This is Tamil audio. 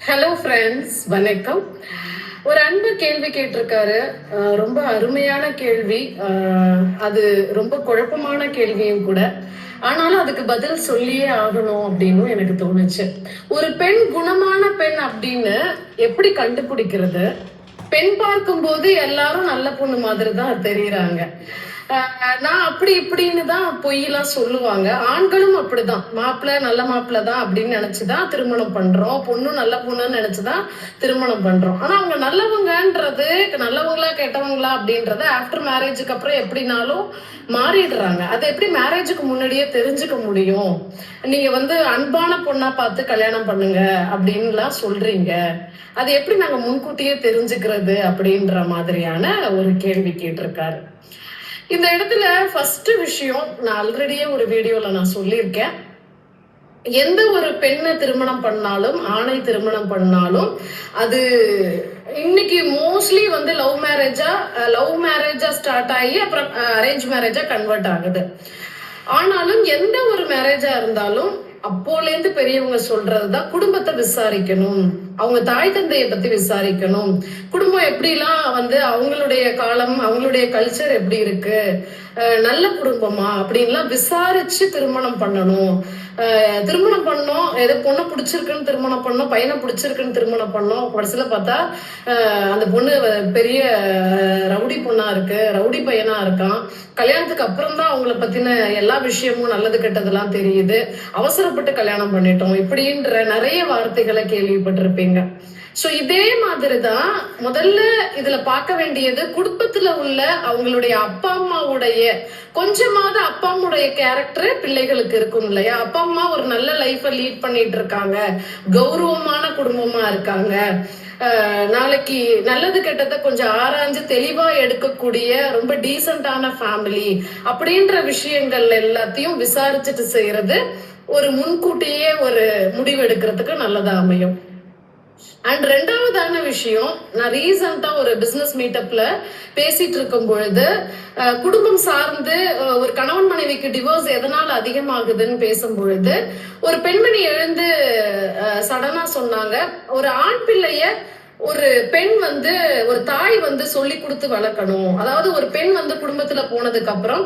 ஹலோ ஃப்ரெண்ட்ஸ், வணக்கம். ஒரு அன்பு கேள்வி கேட்டிருக்காரு. ரொம்ப அருமையான கேள்வி. அது ரொம்ப குழப்பமான கேள்வியும் கூட. ஆனாலும் அதுக்கு பதில் சொல்லியே ஆகணும் அப்படின்னு எனக்கு தோணுச்சு. ஒரு பெண் குணமான பெண் அப்படின்னு எப்படி கண்டுபிடிக்கிறது? பெண் பார்க்கும்போது எல்லாரும் நல்ல பொண்ணு மாதிரி தான் தெரியுறாங்க. நான் அப்படி இப்படின்னு தான் பொய்யெல்லாம் சொல்லுவாங்க. ஆண்களும் அப்படிதான். மாப்பிள்ளை நல்ல மாப்பிள்ளை தான் அப்படின்னு நினைச்சுதான் திருமணம் பண்றோம். பொண்ணும் நல்ல பொண்ணுன்னு நினைச்சுதான் திருமணம் பண்றோம். ஆனா அவங்க நல்லவங்கன்றது, நல்லவங்களா கெட்டவங்களா அப்படின்றத ஆஃப்டர் மேரேஜுக்கு அப்புறம் எப்படினாலும் மாறிடுறாங்க. அதை எப்படி மேரேஜுக்கு முன்னாடியே தெரிஞ்சுக்க முடியும்? நீங்க அன்பான பொண்ணா பார்த்து கல்யாணம் பண்ணுங்க அப்படின்லாம் சொல்றீங்க. அது எப்படி நாங்க முன்கூட்டியே தெரிஞ்சுக்கிறது அப்படின்ற மாதிரியான ஒரு கேள்வி கேட்டிருக்காரு. இந்த இடத்துல ஃபர்ஸ்ட் விஷயம், நான் ஆல்ரெடியே ஒரு வீடியோல நான் சொல்லியிருக்கேன். எந்த ஒரு பெண்ணை திருமணம் பண்ணாலும், ஆணை திருமணம் பண்ணாலும், அது இன்னைக்கு மோஸ்ட்லி லவ் மேரேஜா ஸ்டார்ட் ஆகி அப்புறம் அரேஞ்ச் மேரேஜா கன்வெர்ட் ஆகுது. ஆனாலும் எந்த ஒரு மேரேஜா இருந்தாலும் அப்போலேருந்து பெரியவங்க சொல்றதுதான், குடும்பத்தை விசாரிக்கணும், அவங்க தாய் தந்தையை பத்தி விசாரிக்கணும், குடும்பம் எப்படிலாம் அவங்களுடைய காலம், அவங்களுடைய கல்ச்சர் எப்படி இருக்கு, நல்ல குடும்பமா அப்படின்லாம் விசாரிச்சு திருமணம் பண்ணணும். திருமணம் பண்ணோம், ஏதோ பொண்ணை பிடிச்சிருக்குன்னு திருமணம் பண்ணோம், பையனை பிடிச்சிருக்குன்னு திருமணம் பண்ணோம், கடைசியில பார்த்தா அந்த பொண்ணு பெரிய ரவுடி பொண்ணா இருக்கு, ரவுடி பையனா இருக்கான். கல்யாணத்துக்கு அப்புறம் தான் அவங்கள பத்தின எல்லா விஷயமும் நல்லது கெட்டதெல்லாம் தெரியுது, அவசரப்பட்டு கல்யாணம் பண்ணிட்டோம் இப்படின்ற நிறைய வார்த்தைகளை கேள்விப்பட்டிருப்பீங்க. சோ இதே மாதிரிதான் முதல்ல இதுல பார்க்க வேண்டியது, குடும்பத்துல உள்ள அவங்களுடைய அப்பா அம்மாவுடைய கொஞ்சமாவது அப்பா அம்மாவுடைய கேரக்டர் பிள்ளைகளுக்கு இருக்கும் இல்லையா? அப்பா அம்மா ஒரு நல்ல லைஃப லீட் பண்ணிட்டு இருக்காங்க, கௌரவமான குடும்பமா இருக்காங்க, நாளைக்கு நல்லது கெட்டதை கொஞ்சம் ஆராய்ஞ்சு தெளிவா எடுக்கக்கூடிய ரொம்ப டீசென்டான ஃபேமிலி அப்படின்ற விஷயங்கள் எல்லாத்தையும் விசாரிச்சுட்டு செய்யறது ஒரு முன்கூட்டியே ஒரு முடிவு எடுக்கிறதுக்கு நல்லதா அமையும். அண்ட் ரெண்டாவதான விஷயம், நான் ரீசெண்டா ஒரு பிசினஸ் மீட்டப்ல பேசிட்டு இருக்கும் பொழுது, குடும்பம் சார்ந்து ஒரு கணவன் மனைவிக்கு டிவோர்ஸ் எதனால அதிகமாகுதுன்னு பேசும் பொழுது, ஒரு பெண்மணி எழுந்து சடனா சொன்னாங்க, ஒரு ஆண் பிள்ளைய ஒரு பெண் ஒரு தாய் சொல்லி கொடுத்து வளர்க்கணும். அதாவது ஒரு பெண் குடும்பத்துல போனதுக்கு அப்புறம்